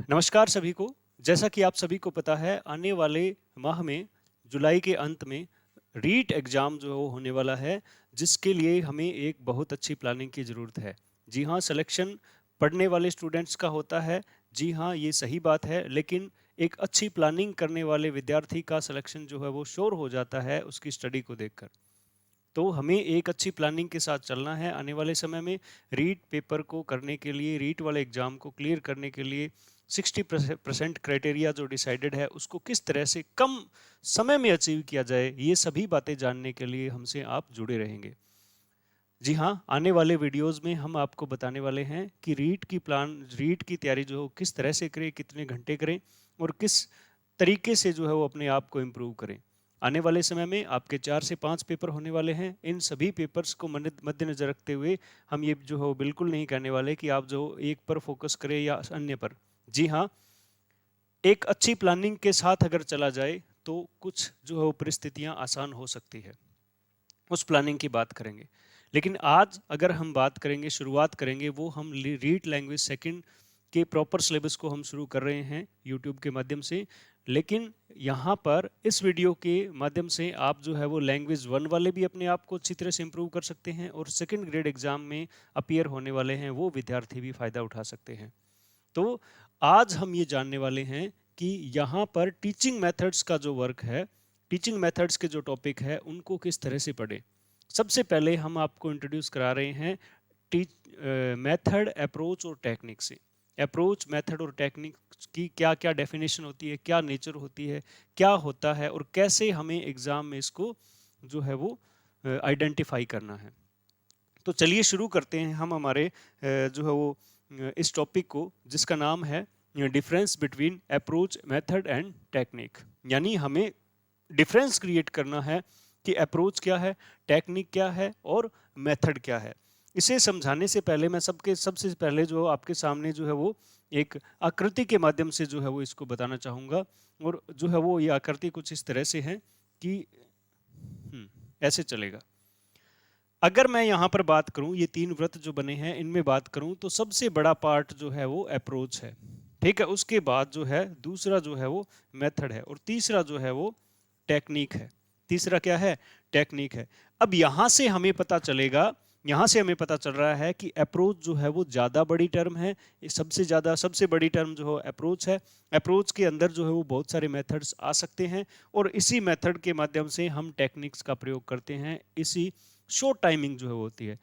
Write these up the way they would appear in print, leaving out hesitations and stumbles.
नमस्कार सभी को। जैसा कि आप सभी को पता है, आने वाले माह में जुलाई के अंत में रीट एग्ज़ाम जो होने वाला है, जिसके लिए हमें एक बहुत अच्छी प्लानिंग की ज़रूरत है। जी हाँ, सिलेक्शन पढ़ने वाले स्टूडेंट्स का होता है। जी हाँ, ये सही बात है, लेकिन एक अच्छी प्लानिंग करने वाले विद्यार्थी का सिलेक्शन जो है वो श्योर हो जाता है उसकी स्टडी को देखकर। तो हमें एक अच्छी प्लानिंग के साथ चलना है। आने वाले समय में रीट पेपर को करने के लिए, रीट वाले एग्ज़ाम को क्लियर करने के लिए 60% क्राइटेरिया जो डिसाइडेड है, उसको किस तरह से कम समय में अचीव किया जाए, ये सभी बातें जानने के लिए हमसे आप जुड़े रहेंगे। जी हाँ, आने वाले वीडियोज़ में हम आपको बताने वाले हैं कि रीट की तैयारी जो हो किस तरह से करें, कितने घंटे करें और किस तरीके से जो है वो अपने आप को इम्प्रूव करें। आने वाले समय में आपके 4 से 5 पेपर होने वाले हैं। इन सभी पेपर्स को मद्देनज़र रखते हुए हम ये जो है वो बिल्कुल नहीं कहने वाले कि आप जो एक पर फ़ोकस करें या अन्य पर। जी हाँ, एक अच्छी प्लानिंग के साथ अगर चला जाए तो कुछ जो है वो परिस्थितियाँ आसान हो सकती है। उस प्लानिंग की बात करेंगे। लेकिन आज अगर हम बात करेंगे, शुरुआत करेंगे, वो हम रीड लैंग्वेज सेकंड के प्रॉपर सिलेबस को हम शुरू कर रहे हैं यूट्यूब के माध्यम से। लेकिन यहाँ पर इस वीडियो के माध्यम से आप जो है वो लैंग्वेज वन वाले भी अपने आप को अच्छी तरह से इम्प्रूव कर सकते हैं और सेकंड ग्रेड एग्जाम में अपीयर होने वाले हैं वो विद्यार्थी भी फ़ायदा उठा सकते हैं। तो आज हम ये जानने वाले हैं कि यहाँ पर टीचिंग मेथड्स का जो वर्क है, टीचिंग मेथड्स के जो टॉपिक है, उनको किस तरह से पढ़ें। सबसे पहले हम आपको इंट्रोड्यूस करा रहे हैं टीच मेथड, अप्रोच और टेक्निक से। अप्रोच, मेथड और टेक्निक की क्या क्या डेफिनेशन होती है, क्या नेचर होती है, क्या होता है और कैसे हमें एग्ज़ाम में इसको जो है वो आइडेंटिफाई करना है। तो चलिए शुरू करते हैं हम हमारे जो है वो इस टॉपिक को, जिसका नाम है difference between approach, method and technique. यानी हमें डिफरेंस क्रिएट करना है कि अप्रोच क्या है, टेक्निक क्या है और मेथड क्या है। इसे समझाने से पहले मैं सबसे पहले जो आपके सामने जो है वो एक आकृति के माध्यम से जो है वो इसको बताना चाहूँगा। और जो है वो ये आकृति कुछ इस तरह से है कि ऐसे चलेगा। अगर मैं यहाँ पर बात करूँ, ये 3 वृत्त जो बने हैं इनमें बात करूँ, तो सबसे बड़ा पार्ट जो है वो अप्रोच है। ठीक है, उसके बाद जो है दूसरा जो है वो मेथड है और तीसरा जो है वो टेक्निक है। तीसरा क्या है? टेक्निक है। अब यहाँ से हमें पता चल रहा है कि अप्रोच जो है वो ज़्यादा बड़ी टर्म है। सबसे बड़ी टर्म जो है अप्रोच है। अप्रोच के अंदर जो है वो बहुत सारे मेथड्स आ सकते हैं और इसी मेथड के माध्यम से हम टेक्निक्स का प्रयोग करते हैं। इसी शॉर्ट टाइमिंग जो है होती है।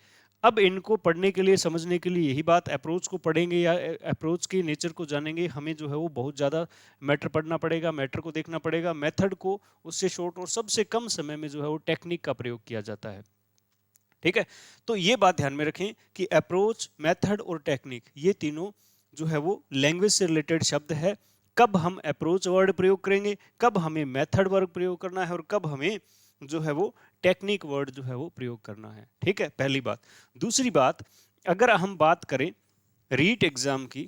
अब इनको पढ़ने के लिए, समझने के लिए, यही बात अप्रोच को पढ़ेंगे या अप्रोच के नेचर को जानेंगे, हमें जो है वो बहुत ज़्यादा मैटर पढ़ना पड़ेगा, मैटर को देखना पड़ेगा। मेथड को उससे शॉर्ट और सबसे कम समय में जो है वो टेक्निक का प्रयोग किया जाता है। ठीक है, तो ये बात ध्यान में रखें कि अप्रोच, मेथड और टेक्निक, ये तीनों जो है वो लैंग्वेज से रिलेटेड शब्द है। कब हम अप्रोच वर्ड प्रयोग करेंगे, कब हमें मेथड वर्ड प्रयोग करना है और कब हमें जो है वो टेक्निक वर्ड जो है वो प्रयोग करना है। ठीक है, पहली बात। दूसरी बात, अगर हम बात करें रीट एग्जाम की,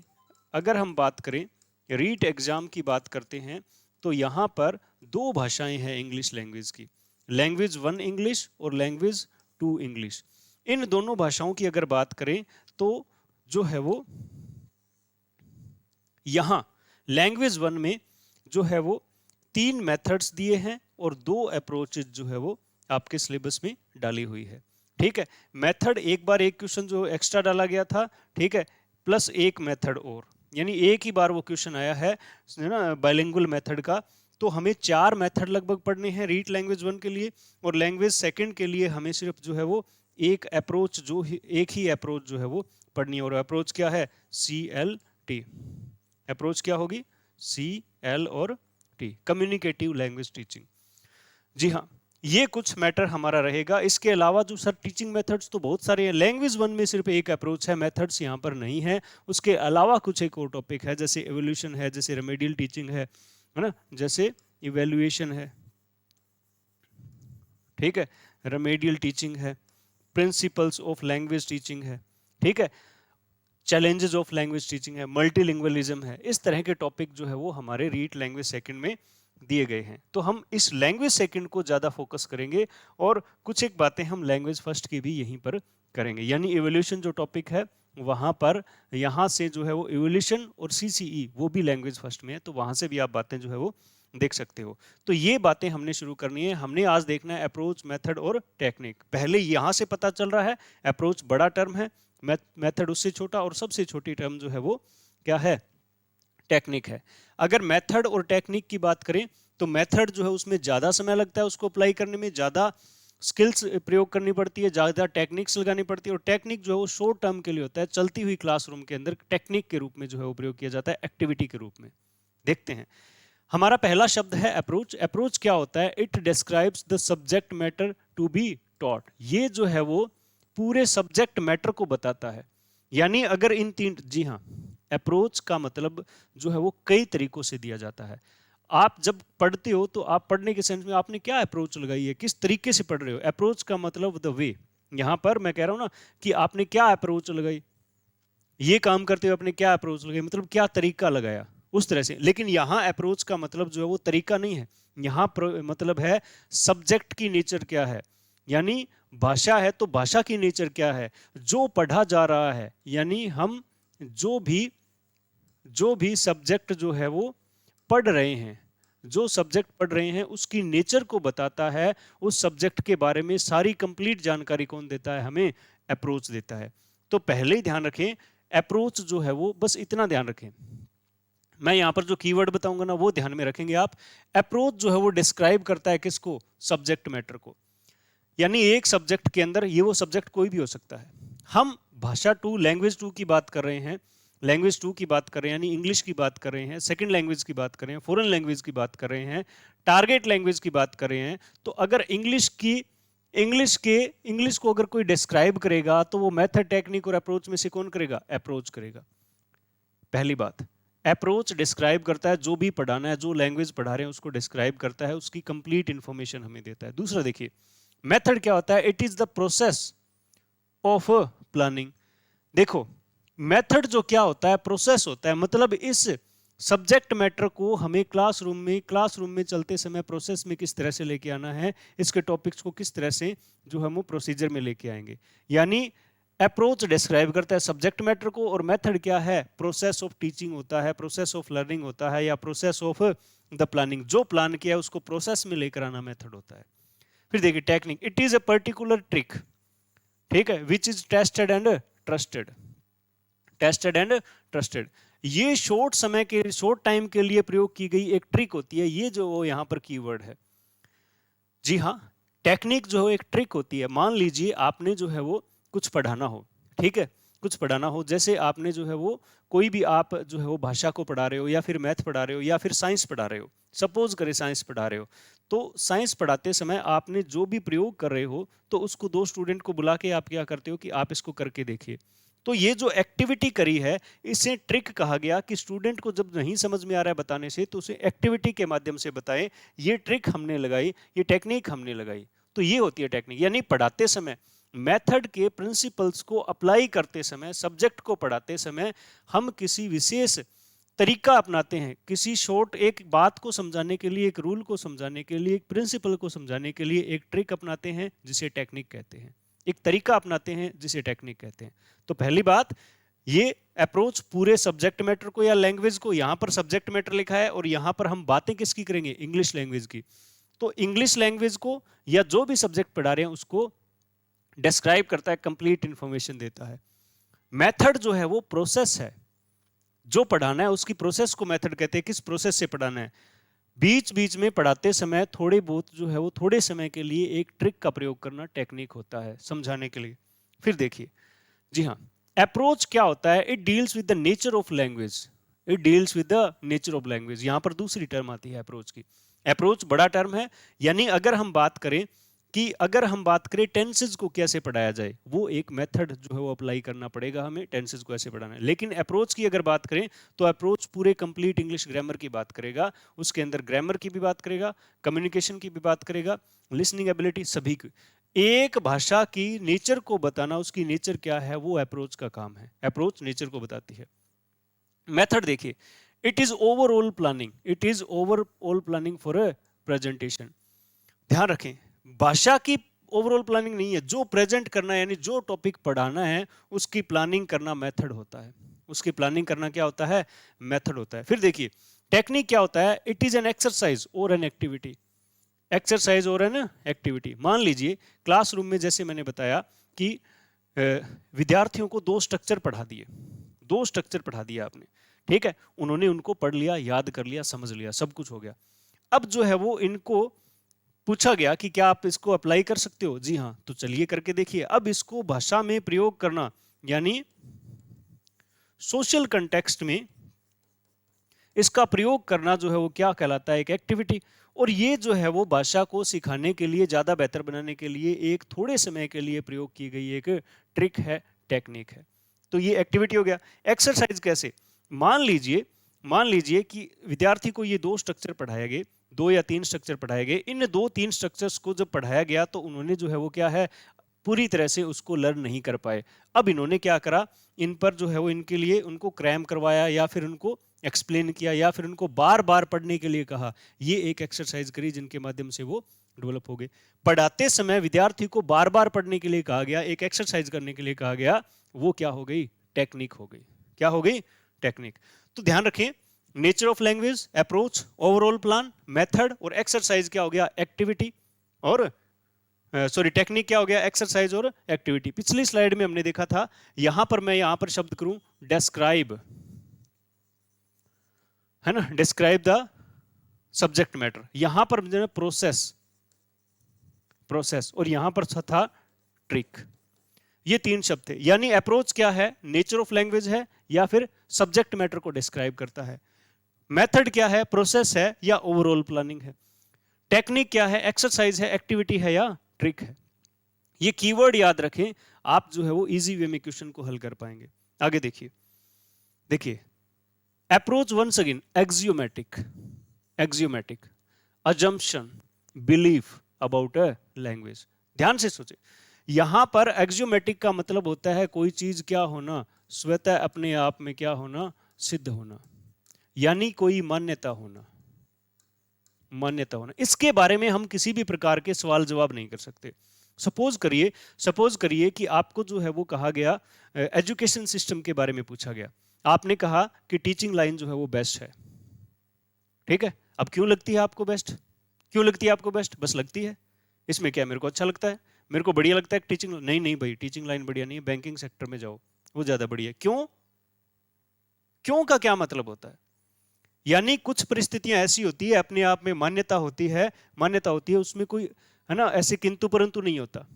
अगर हम बात करें रीट एग्जाम की बात करते हैं, तो यहाँ पर 2 भाषाएं हैं इंग्लिश लैंग्वेज की, लैंग्वेज 1 इंग्लिश और लैंग्वेज 2 इंग्लिश। इन दोनों भाषाओं की अगर बात करें तो जो है वो यहाँ लैंग्वेज 1 में जो है वो 3 मेथड्स दिए हैं और 2 अप्रोचेज जो है वो आपके सिलेबस में डाली हुई है। ठीक है, मेथड एक बार एक क्वेश्चन जो एक्स्ट्रा डाला गया था, ठीक है, प्लस एक मेथड और, यानी एक ही बार वो क्वेश्चन आया है ना बाइलिंगुअल मेथड का। तो हमें 4 मेथड लगभग पढ़ने हैं रीट लैंग्वेज 1 के लिए और लैंग्वेज सेकंड के लिए हमें सिर्फ जो है वो एक ही अप्रोच जो है वो पढ़नी है। और अप्रोच क्या है? CLT। अप्रोच क्या होगी? CL और T, कम्युनिकेटिव लैंग्वेज टीचिंग। जी हाँ, ये कुछ मैटर हमारा रहेगा। इसके अलावा जो सर टीचिंग मेथड्स तो बहुत सारे हैं, लैंग्वेज 1 में सिर्फ एक अप्रोच है, मेथड्स यहाँ पर नहीं है। उसके अलावा कुछ एक और टॉपिक है, जैसे एवोल्यूशन है, जैसे रेमेडियल टीचिंग है ना, जैसे इवेल्युएशन है, ठीक है, रेमेडियल टीचिंग है, प्रिंसिपल्स ऑफ लैंग्वेज टीचिंग है, ठीक है, चैलेंजेस ऑफ लैंग्वेज टीचिंग है, मल्टीलिंगुअलिज्म है। इस तरह के टॉपिक जो है वो हमारे रीट लैंग्वेज सेकंड में दिए गए हैं। तो हम इस लैंग्वेज सेकंड को ज़्यादा फोकस करेंगे और कुछ एक बातें हम लैंग्वेज फर्स्ट की भी यहीं पर करेंगे। यानी इवोल्यूशन जो टॉपिक है वहां पर यहाँ से जो है वो इवोल्यूशन और सीसीई वो भी लैंग्वेज फर्स्ट में है, तो वहां से भी आप बातें जो है वो देख सकते हो। तो ये बातें हमने शुरू करनी है। हमने आज देखना है अप्रोच, मेथड और टेक्निक। पहले यहां से पता चल रहा है अप्रोच बड़ा टर्म है, मेथड उससे छोटा, और सबसे छोटी टर्म जो है वो क्या है, टेक्निक है। अगर मेथड और टेक्निक की बात करें तो मेथड जो है उसमें ज्यादा समय लगता है, उसको अप्लाई करने में ज्यादा स्किल्स प्रयोग करनी पड़ती है, ज्यादा टेक्निक्स लगानी पड़ती है। और टेक्निक जो है वो शॉर्ट टर्म के लिए होता है, चलती हुई क्लासरूम के अंदर टेक्निक के रूप में जो है वो प्रयोग किया जाता है, एक्टिविटी के रूप में। देखते हैं, हमारा पहला शब्द है अप्रोच। अप्रोच क्या होता है? It describes the subject matter to be taught. ये जो है वो पूरे सब्जेक्ट मैटर को बताता है। यानी अगर इन तीन, जी हाँ, अप्रोच का मतलब जो है वो कई तरीकों से दिया जाता है। आप जब पढ़ते हो तो आप पढ़ने के सेंस में आपने क्या अप्रोच लगाई है, किस तरीके से पढ़ रहे हो। अप्रोच का मतलब द वे। यहां पर मैं कह रहा हूं ना कि आपने क्या अप्रोच लगाई, ये काम करते हुए आपने क्या अप्रोच लगाई, मतलब क्या तरीका लगाया, उस तरह से। लेकिन यहां अप्रोच का मतलब जो है वो तरीका नहीं है, यहां मतलब है सब्जेक्ट की नेचर क्या है। यानी भाषा है तो भाषा की नेचर क्या है, जो पढ़ा जा रहा है। यानी हम जो भी सब्जेक्ट जो है वो पढ़ रहे हैं, जो सब्जेक्ट पढ़ रहे हैं उसकी नेचर को बताता है। उस सब्जेक्ट के बारे में सारी कंप्लीट जानकारी कौन देता है? हमें अप्रोच देता है। तो पहले ही ध्यान रखें, अप्रोच जो है वो, बस इतना ध्यान रखें, मैं यहां पर जो कीवर्ड बताऊंगा ना वो ध्यान में रखेंगे आप। अप्रोच जो है वो डिस्क्राइब करता है किसको? सब्जेक्ट मैटर को। यानी एक सब्जेक्ट के अंदर, ये वो सब्जेक्ट कोई भी हो सकता है। हम भाषा टू, लैंग्वेज टू की बात कर रहे हैं, लैंग्वेज टू की बात कर रहे हैं, यानी इंग्लिश की बात कर रहे हैं, सेकंड लैंग्वेज की बात कर रहे हैं, फॉरेन लैंग्वेज की बात कर रहे हैं, टारगेट लैंग्वेज की बात कर रहे हैं। तो अगर इंग्लिश को अगर कोई डिस्क्राइब करेगा तो वो मेथड, टेक्निक और अप्रोच में से कौन करेगा? अप्रोच करेगा। पहली बात, अप्रोच डिस्क्राइब करता है, जो भी पढ़ाना है, जो लैंग्वेज पढ़ा रहे हैं उसको डिस्क्राइब करता है, उसकी कंप्लीट इंफॉर्मेशन हमें देता है। दूसरा देखिए, मेथड क्या होता है? It is the process of planning. देखो, मेथड जो क्या होता है? प्रोसेस होता है। मतलब इस सब्जेक्ट मैटर को हमें क्लासरूम में चलते समय प्रोसेस में किस तरह से लेके आना है, इसके टॉपिक्स को किस तरह से जो हम प्रोसीजर में लेके आएंगे। यानी अप्रोच डिस्क्राइब करता है सब्जेक्ट मैटर को, और मेथड क्या है? प्रोसेस ऑफ टीचिंग होता है, प्रोसेस ऑफ लर्निंग होता है, या प्रोसेस ऑफ द प्लानिंग। जो प्लान किया है उसको प्रोसेस में लेकर आना मेथड होता है। फिर देखिए technique, it is a particular trick, ठीक है, which is tested and trusted. Tested and trusted, ये शॉर्ट टाइम के लिए प्रयोग की गई एक ट्रिक होती है। ये जो वो यहां पर कीवर्ड है, जी हाँ, टेक्निक जो है एक ट्रिक होती है। मान लीजिए आपने जो है वो कुछ पढ़ाना हो, ठीक है, कुछ पढ़ाना हो, जैसे आपने जो है वो कोई भी, आप जो है वो भाषा को पढ़ा रहे हो, या फिर मैथ पढ़ा रहे हो, या फिर साइंस पढ़ा रहे हो। सपोज करें साइंस पढ़ा रहे हो, तो साइंस पढ़ाते समय आपने जो भी प्रयोग कर रहे हो, तो उसको दो स्टूडेंट को बुला के आप क्या करते हो कि आप इसको करके देखिए। तो ये जो एक्टिविटी करी है, इसे ट्रिक कहा गया कि स्टूडेंट को जब नहीं समझ में आ रहा है बताने से, तो उसे एक्टिविटी के माध्यम से बताएं। ये ट्रिक हमने लगाई, ये टेक्निक हमने लगाई। तो ये होती है टेक्निक। यानी पढ़ाते समय मेथड के प्रिंसिपल्स को अप्लाई करते समय, सब्जेक्ट को पढ़ाते समय हम किसी विशेष तरीका अपनाते हैं, किसी एक बात को समझाने के लिए, एक रूल को समझाने के लिए, एक प्रिंसिपल को समझाने के लिए एक ट्रिक अपनाते हैं जिसे टेक्निक कहते हैं, एक तरीका अपनाते हैं जिसे टेक्निक कहते हैं। तो पहली बात, ये अप्रोच पूरे सब्जेक्ट मैटर को या लैंग्वेज को, यहां पर सब्जेक्ट मैटर लिखा है और यहां पर हम बातें किसकी करेंगे? इंग्लिश लैंग्वेज की। तो इंग्लिश लैंग्वेज को या जो भी सब्जेक्ट पढ़ा रहे हैं उसको डिस्क्राइब करता है, कंप्लीट इंफॉर्मेशन देता है। मेथड जो है वो प्रोसेस है, जो पढ़ाना है उसकी प्रोसेस को मेथड कहते हैं। किस प्रोसेस से पढ़ाना है? बीच बीच में पढ़ाते समय थोड़े बहुत जो है वो थोड़े समय के लिए एक ट्रिक का प्रयोग करना टेक्निक होता है, समझाने के लिए। फिर देखिए, जी हाँ, अप्रोच क्या होता है? It deals with the nature of language. It deals with the nature of language, यहां पर दूसरी टर्म आती है अप्रोच की। अप्रोच बड़ा टर्म है। यानी अगर हम बात करें टेंसेज को कैसे पढ़ाया जाए, वो एक मेथड जो है वो अप्लाई करना पड़ेगा हमें, टेंसेज को ऐसे पढ़ाना है। लेकिन अप्रोच की अगर बात करें तो अप्रोच पूरे कंप्लीट इंग्लिश ग्रामर की बात करेगा, उसके अंदर ग्रामर की भी बात करेगा, कम्युनिकेशन की भी बात करेगा, लिसनिंग एबिलिटी, सभी की। एक भाषा की नेचर को बताना, उसकी नेचर क्या है, वो अप्रोच का काम है। अप्रोच नेचर को बताती है। मेथड देखिए, it is overall planning, it is overall planning for a presentation. ध्यान रखें, भाषा की ओवरऑल प्लानिंग नहीं है। जो प्रेजेंट करना है यानी जो टॉपिक पढ़ाना है उसकी प्लानिंग करना मेथड होता है। उसकी प्लानिंग करना क्या होता है? मेथड होता है। फिर देखिए टेक्निक क्या होता है? इट इज एन एक्सरसाइज और एन एक्टिविटी। एक्सरसाइज और एन एक्टिविटी। मान लीजिए क्लासरूम में जैसे मैंने बताया कि विद्यार्थियों को दो स्ट्रक्चर पढ़ा दिए, दो स्ट्रक्चर पढ़ा दिया आपने, ठीक है, उन्होंने उनको पढ़ लिया, याद कर लिया, समझ लिया, सब कुछ हो गया। अब जो है वो इनको पूछा गया कि क्या आप इसको अप्लाई कर सकते हो? जी हाँ, तो चलिए करके देखिए। अब इसको भाषा में प्रयोग करना यानी सोशल कंटेक्स्ट में इसका प्रयोग करना जो है वो क्या कहलाता है? एक एक्टिविटी। और ये जो है वो भाषा को सिखाने के लिए, ज्यादा बेहतर बनाने के लिए एक थोड़े समय के लिए प्रयोग की गई एक ट्रिक है, टेक्निक है। तो ये एक्टिविटी हो गया। एक्सरसाइज कैसे? मान लीजिए कि विद्यार्थी को ये दो स्ट्रक्चर पढ़ाए गए, दो या तीन स्ट्रक्चर पढ़ाए गए। इन दो तीन स्ट्रक्चर्स को जब पढ़ाया गया तो उन्होंने जो है वो क्या है, पूरी तरह से उसको लर्न नहीं कर पाए। अब इन्होंने क्या करा, इन पर जो है वो इनके लिए उनको क्रैम करवाया या फिर उनको एक्सप्लेन किया या फिर उनको बार बार पढ़ने के लिए कहा। ये एक एक्सरसाइज करी जिनके माध्यम से वो डेवलप हो गए। पढ़ाते समय विद्यार्थी को बार बार पढ़ने के लिए कहा गया, एक एक्सरसाइज करने के लिए कहा गया, वो क्या हो गई? टेक्निक हो गई। क्या हो गई? टेक्निक। तो ध्यान रखें, nature of language, approach, overall plan, method, और एक्सरसाइज क्या हो गया? एक्टिविटी। और सॉरी टेक्निक क्या हो गया? एक्सरसाइज और एक्टिविटी। पिछली स्लाइड में हमने देखा था, यहां पर मैं यहां पर शब्द करूं डिस्क्राइब, है ना, डिस्क्राइब द सब्जेक्ट मैटर। यहां पर प्रोसेस, प्रोसेस, और यहां पर था ट्रिक। ये तीन शब्द थे। यानी अप्रोच क्या है? नेचर ऑफ लैंग्वेज है या फिर सब्जेक्ट मैटर को डिस्क्राइब करता है। मेथड क्या है? प्रोसेस है या ओवरऑल प्लानिंग है। टेक्निक क्या है? एक्सरसाइज है, एक्टिविटी है या ट्रिक है। ये कीवर्ड याद रखें, आप जो है वो इजी वे में क्वेश्चन को हल कर पाएंगे। आगे देखिए, देखिए approach once again axiomatic, axiomatic, assumption, belief about a language. ध्यान से सोचे, यहां पर एक्सियोमेटिक का मतलब होता है कोई चीज क्या होना? स्वतः अपने आप में क्या होना? सिद्ध होना, यानी कोई मान्यता होना, मान्यता होना। इसके बारे में हम किसी भी प्रकार के सवाल जवाब नहीं कर सकते। सपोज करिए कि आपको जो है वो कहा गया, एजुकेशन सिस्टम के बारे में पूछा गया, आपने कहा कि टीचिंग लाइन जो है वो बेस्ट है, ठीक है। अब क्यों लगती है आपको बेस्ट? क्यों लगती है आपको बेस्ट? बस लगती है। इसमें क्या, मेरे को अच्छा लगता है, मेरे को बढ़िया लगता है टीचिंग। नहीं नहीं भाई, टीचिंग लाइन बढ़िया नहीं है, बैंकिंग सेक्टर में जाओ, वो ज्यादा बढ़िया है। क्यों? क्यों का क्या मतलब होता है? यानी कुछ परिस्थितियां ऐसी होती है, अपने आप में मान्यता होती है, मान्यता होती है, उसमें कोई, है ना, ऐसे किंतु परंतु नहीं होता।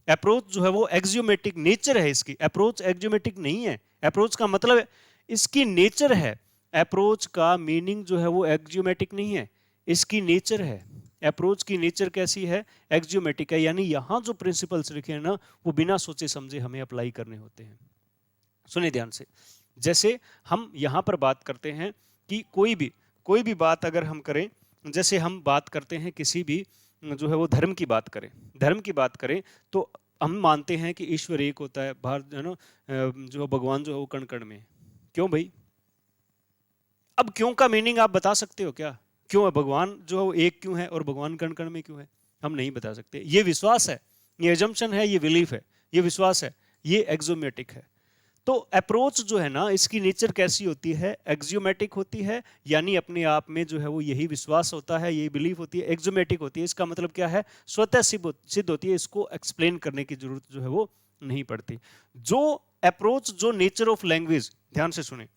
अप्रोच जो है वो एक्सियोमेटिक नेचर है इसकी। अप्रोच एक्सियोमेटिक नहीं है। अप्रोच का मतलब इसकी नेचर है। अप्रोच का मीनिंग जो है वो एक्सियोमेटिक नहीं है, इसकी नेचर है। अप्रोच की नेचर कैसी है? एक्सियोमेटिक है। यानी यहां जो प्रिंसिपल्स लिखे हैं ना, वो बिना सोचे समझे हमें अप्लाई करने होते हैं। सुनिए ध्यान से। जैसे हम यहां पर बात करते हैं कि कोई भी बात अगर हम करें, जैसे हम बात करते हैं किसी भी जो है वो धर्म की बात करें, धर्म की बात करें, तो हम मानते हैं कि ईश्वर एक होता है, बाहर जो है ना, जो भगवान जो है वो कण कण में। क्यों भाई? अब क्यों का मीनिंग आप बता सकते हो क्या? क्यों है भगवान जो है वो एक क्यों है और भगवान कण कण में क्यों है? हम नहीं बता सकते। ये विश्वास है, ये एजम्पशन है, ये बिलीफ है, ये विश्वास है, ये एक्सियोमेटिक है। तो अप्रोच जो है ना, इसकी नेचर कैसी होती है? एक्सियोमेटिक होती है, यानी अपने आप में जो है वो यही विश्वास होता है, यही बिलीफ होती है। एक्सियोमेटिक होती है, इसका मतलब क्या है? स्वतः सिद्ध होती है, इसको एक्सप्लेन करने की जरूरत जो है वो नहीं पड़ती। जो अप्रोच, जो नेचर ऑफ लैंग्वेज, ध्यान से सुने,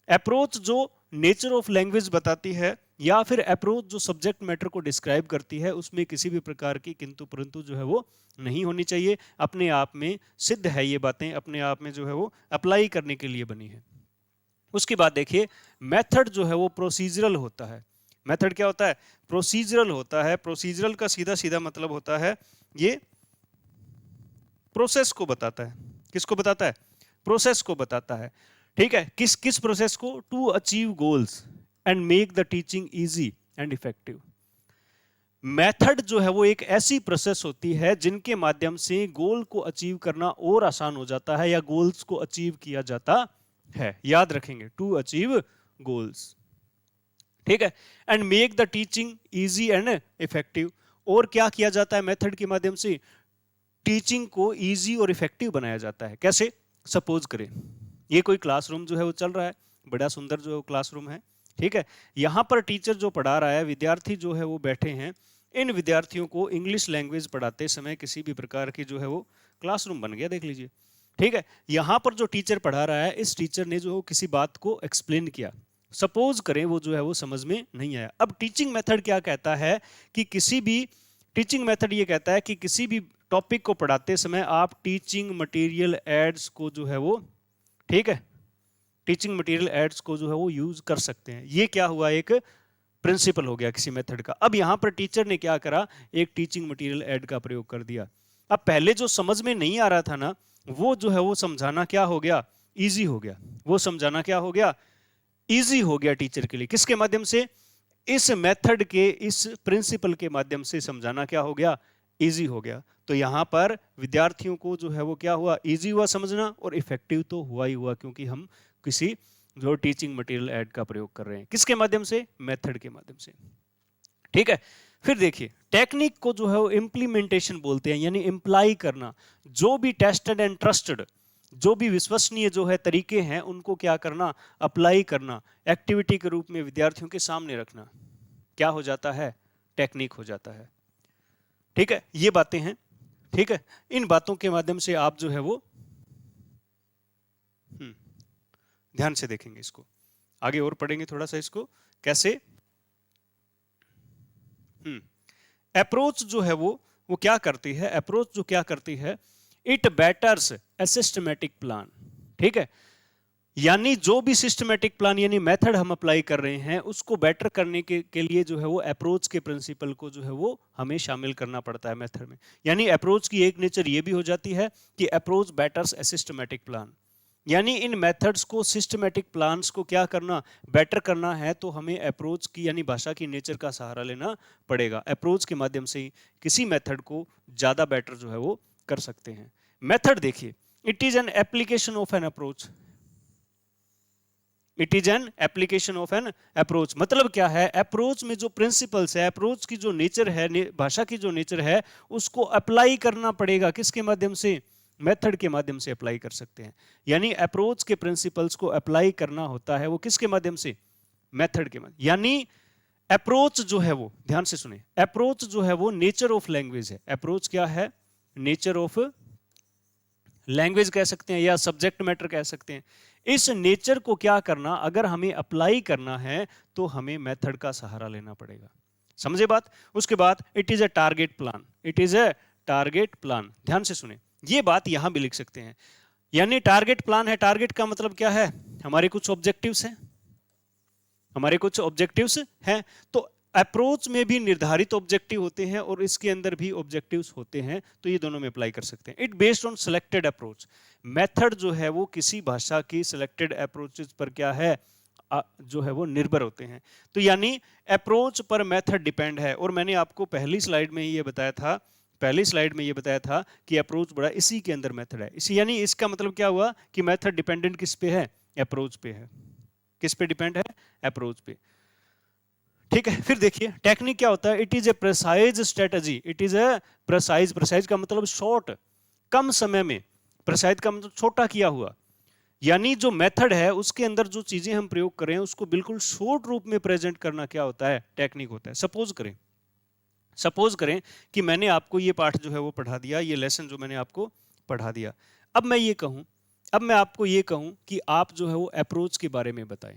अप्रोच जो नेचर ऑफ लैंग्वेज बताती है या फिर अप्रोच जो सब्जेक्ट मैटर को डिस्क्राइब करती है, उसमें किसी भी प्रकार की किंतु परंतु जो है वो नहीं होनी चाहिए। अपने आप में सिद्ध है, ये बातें अपने आप में जो है वो अप्लाई करने के लिए बनी है। उसके बाद देखिए, मेथड जो है वो प्रोसीजरल होता है। मेथड क्या होता है? प्रोसीजरल होता है। प्रोसीजरल का सीधा सीधा मतलब होता है, ये प्रोसेस को बताता है। किसको बताता है? प्रोसेस को बताता है, ठीक है। किस किस प्रोसेस को? To achieve goals and make the teaching easy and effective. Method जो है वो एक ऐसी प्रोसेस होती है जिनके माध्यम से गोल को अचीव करना और आसान हो जाता है या गोल्स को अचीव किया जाता है। याद रखेंगे, टू अचीव गोल्स, ठीक है। And make the teaching easy and effective. और क्या किया जाता है मेथड के माध्यम से? टीचिंग को इजी और इफेक्टिव बनाया जाता है। कैसे? सपोज करें ये कोई क्लासरूम जो है वो चल रहा है, बड़ा सुंदर जो क्लासरूम है, ठीक है। यहाँ पर टीचर जो पढ़ा रहा है, विद्यार्थी जो है वो बैठे हैं। इन विद्यार्थियों को इंग्लिश लैंग्वेज पढ़ाते समय किसी भी प्रकार की जो है वो क्लासरूम बन गया, देख लीजिए, ठीक है। यहाँ पर जो टीचर पढ़ा रहा है, इस टीचर ने जो किसी बात को एक्सप्लेन किया, सपोज करें वो जो है वो समझ में नहीं आया। अब टीचिंग मेथड क्या कहता है कि किसी भी टीचिंग मेथड ये कहता है कि किसी भी टॉपिक को पढ़ाते समय आप टीचिंग मटेरियल एड्स को जो है वो, ठीक है, टीचिंग मटेरियल एड्स को जो है वो यूज कर सकते हैं। ये क्या हुआ? एक प्रिंसिपल हो गया किसी मेथड का। अब यहां पर टीचर ने क्या करा? एक टीचिंग मटेरियल एड का प्रयोग कर दिया। अब पहले जो समझ में नहीं आ रहा था ना, वो जो है वो समझाना क्या हो गया? इजी हो गया। वो समझाना क्या हो गया? इजी हो गया टीचर के लिए। किसके माध्यम से? इस मेथड के, इस प्रिंसिपल के माध्यम से समझाना क्या हो गया? इजी हो गया। तो यहां पर विद्यार्थियों को जो है वो क्या हुआ? इजी हुआ समझना, और इफेक्टिव तो हुआ ही हुआ, क्योंकि हम किसी जो टीचिंग मटेरियल ऐड का प्रयोग कर रहे हैं। किसके माध्यम से? मेथड के माध्यम से, ठीक है। फिर देखिए, टेक्निक को जो है वो इम्प्लीमेंटेशन बोलते हैं, यानी इम्प्लाई करना। जो भी टेस्टेड एंड ट्रस्टेड, जो भी विश्वसनीय जो है तरीके हैं, उनको क्या करना? अप्लाई करना, एक्टिविटी के रूप में विद्यार्थियों के सामने रखना, क्या हो जाता है? टेक्निक हो जाता है, ठीक है। ये बातें हैं, ठीक है। इन बातों के माध्यम से आप जो है वो ध्यान से देखेंगे इसको, आगे और पढ़ेंगे थोड़ा सा इसको कैसे। अप्रोच जो है वो क्या करती है? अप्रोच जो क्या करती है? इट बेटर्स ए सिस्टमैटिक प्लान, ठीक है। यानी जो भी सिस्टमैटिक प्लान यानी मेथड हम अप्लाई कर रहे हैं, उसको बेटर करने के लिए जो है वो अप्रोच के प्रिंसिपल को जो है वो हमें शामिल करना पड़ता है मेथड में। यानी अप्रोच की एक नेचर ये भी हो जाती है कि अप्रोच बेटर्स ए सिस्टमैटिक प्लान, यानी इन मेथड्स को, सिस्टमैटिक प्लान्स को क्या करना? बेटर करना है, तो हमें अप्रोच की यानी भाषा की नेचर का सहारा लेना पड़ेगा। अप्रोच के माध्यम से ही किसी मेथड को ज्यादा बेटर जो है वो कर सकते हैं। मेथड देखिए, it is an application of an approach. It is an application of an approach. मतलब क्या है? अप्रोच में जो प्रिंसिपल्स है, अप्रोच की जो नेचर है, भाषा की जो नेचर है, उसको अप्लाई करना पड़ेगा। किसके माध्यम से? मेथड के माध्यम से अप्लाई कर सकते हैं। यानी अप्रोच के प्रिंसिपल्स को अप्लाई करना होता है वो किसके माध्यम से? मेथड के माध्यम। यानी अप्रोच जो है वो, ध्यान से सुने, अप्रोच जो है वो नेचर ऑफ लैंग्वेज है। अप्रोच क्या है? नेचर ऑफ लैंग्वेज कह सकते हैं, या सब्जेक्ट मैटर कह सकते हैं। इस नेचर को क्या करना? अगर हमें अप्लाई करना है तो हमें मेथड का सहारा लेना पड़ेगा। समझे बात? उसके बाद it is a target plan. It is a target plan, ध्यान से सुने, ये बात यहां भी लिख सकते हैं। यानी टारगेट प्लान है। टारगेट का मतलब क्या है? हमारे कुछ ऑब्जेक्टिव्स हैं, हमारे कुछ ऑब्जेक्टिव्स हैं। तो अप्रोच में भी निर्धारित ऑब्जेक्टिव होते हैं और इसके अंदर भी ऑब्जेक्टिव्स होते हैं, तो ये दोनों में अप्लाई कर सकते हैं। It based on selected approach. Method जो है वो किसी भाषा की सिलेक्टेड अप्रोचेस पर क्या है? जो है वो निर्भर होते हैं। तो यानी अप्रोच पर मेथड डिपेंड है। और मैंने आपको पहली स्लाइड में ये बताया था, पहली स्लाइड में ये बताया था कि अप्रोच बड़ा इसी के अंदर मेथड है। इसी यानी इसका मतलब क्या हुआ कि मेथड डिपेंडेंट किस पे है? अप्रोच पे है। किस पे डिपेंड है? अप्रोच पे, ठीक है। फिर देखिए, टेक्निक क्या होता है? It is a precise strategy. It is a precise, precise का मतलब शॉर्ट, कम समय में, प्रिसाइज का मतलब छोटा किया हुआ। यानी जो मेथड है उसके अंदर जो चीजें हम प्रयोग कर रहे हैं उसको बिल्कुल शॉर्ट रूप में प्रेजेंट करना क्या होता है? टेक्निक होता है। सपोज करें कि मैंने आपको ये पाठ जो है वो पढ़ा दिया, ये लेसन जो मैंने आपको पढ़ा दिया। अब मैं आपको ये कहूं कि आप जो है वो अप्रोच के बारे में बताएं,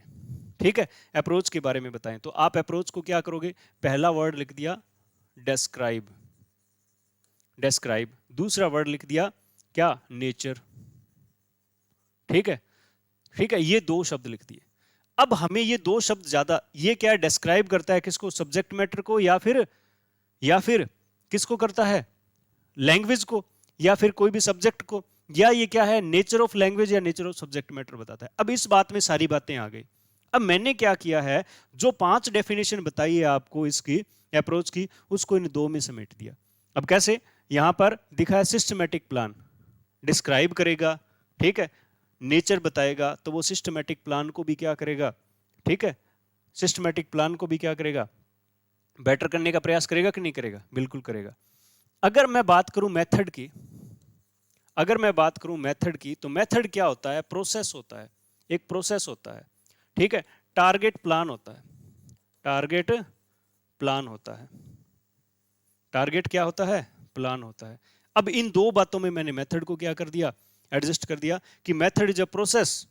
ठीक है, अप्रोच के बारे में बताएं। तो आप अप्रोच को क्या करोगे? पहला वर्ड लिख दिया डेस्क्राइब, डेस्क्राइब। दूसरा वर्ड लिख दिया क्या? नेचर, ठीक है, ठीक है। ये दो शब्द लिख दिए। अब हमें ये दो शब्द ज्यादा, ये क्या डिस्क्राइब करता है? किसको? सब्जेक्ट मैटर को, या फिर किसको करता है? लैंग्वेज को, या फिर कोई भी सब्जेक्ट को, या ये क्या है? नेचर ऑफ लैंग्वेज या नेचर ऑफ सब्जेक्ट मैटर बताता है। अब इस बात में सारी बातें आ गई। अब मैंने क्या किया है? जो 5 डेफिनेशन बताई है आपको इसकी अप्रोच की, उसको इन दो में समेट दिया। अब कैसे? यहां पर दिखा है सिस्टमैटिक प्लान, डिस्क्राइब करेगा, ठीक है, नेचर बताएगा, तो वो सिस्टमैटिक प्लान को भी क्या करेगा? ठीक है, सिस्टमैटिक प्लान को भी क्या करेगा? बेटर करने का प्रयास करेगा कि नहीं करेगा? बिल्कुल करेगा। अगर मैं बात करूं मेथड की, अगर मैं बात करूं मेथड की, तो मेथड क्या होता है? प्रोसेस होता है, एक प्रोसेस होता है, ठीक है। टारगेट प्लान होता है, टारगेट प्लान होता है, टारगेट क्या होता है? प्लान होता है। अब इन दो बातों में मैंने मेथड को क्या कर दिया? एडजस्ट कर दिया कि मेथड इज अ प्रोसेस,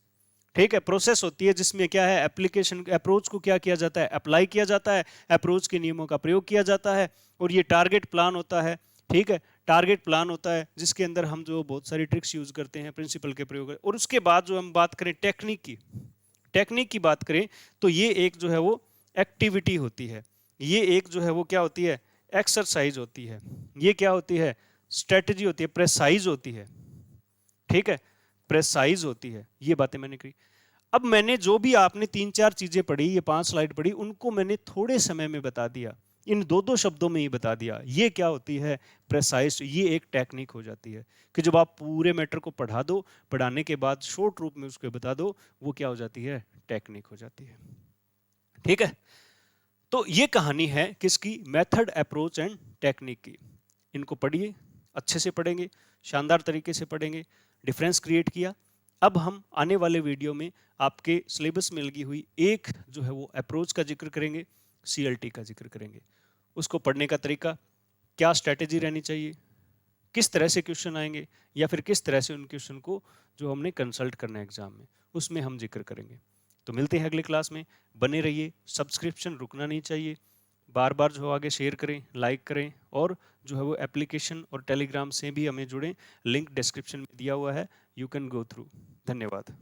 ठीक है। प्रोसेस होती है जिसमें क्या है? एप्लीकेशन, अप्रोच को क्या किया जाता है? अप्लाई किया जाता है, अप्रोच के नियमों का प्रयोग किया जाता है। और ये टारगेट प्लान होता है, ठीक है। टारगेट प्लान होता है जिसके अंदर हम जो बहुत सारी ट्रिक्स यूज करते हैं, प्रिंसिपल के प्रयोग। और उसके बाद जो हम बात करें टेक्निक की, टेक्निक की बात करें, तो ये एक जो है वो एक्टिविटी होती है, ये एक जो है वो क्या होती है? एक्सरसाइज होती है, ये क्या होती है? स्ट्रेटजी होती है, प्रेसाइज होती है, ठीक है, प्रेसाइज होती है। ये बातें मैंने कही। अब मैंने जो भी आपने 3-4 चीजें पढ़ी, ये 5 स्लाइड पढ़ी, उनको मैंने थोड़े समय में बता दिया, इन दो शब्दों में ही बता दिया। ये क्या होती है? प्रेसाइज। ये एक टेक्निक हो जाती है कि जब आप पूरे मैटर को पढ़ा दो, पढ़ाने के बाद शॉर्ट रूप में उसको बता दो, वो क्या हो जाती है? टेक्निक हो जाती है, ठीक है। तो ये कहानी है किसकी? मेथड, अप्रोच एंड टेक्निक की। इनको पढ़िए, अच्छे से पढ़ेंगे, शानदार तरीके से पढ़ेंगे, डिफरेंस क्रिएट किया। अब हम आने वाले वीडियो में आपके सिलेबस में लगी हुई एक जो है वो अप्रोच का जिक्र करेंगे, सीएलटी का जिक्र करेंगे। उसको पढ़ने का तरीका, क्या स्ट्रेटेजी रहनी चाहिए, किस तरह से क्वेश्चन आएंगे, या फिर किस तरह से उन क्वेश्चन को जो हमने कंसल्ट करना है एग्जाम में, उसमें हम जिक्र करेंगे। तो मिलते हैं अगले क्लास में, बने रहिए, सब्सक्रिप्शन रुकना नहीं चाहिए, बार बार जो आगे शेयर करें, लाइक करें, और जो है वो एप्लीकेशन और टेलीग्राम से भी हमें जुड़ें, लिंक डिस्क्रिप्शन में दिया हुआ है, यू कैन गो थ्रू। धन्यवाद।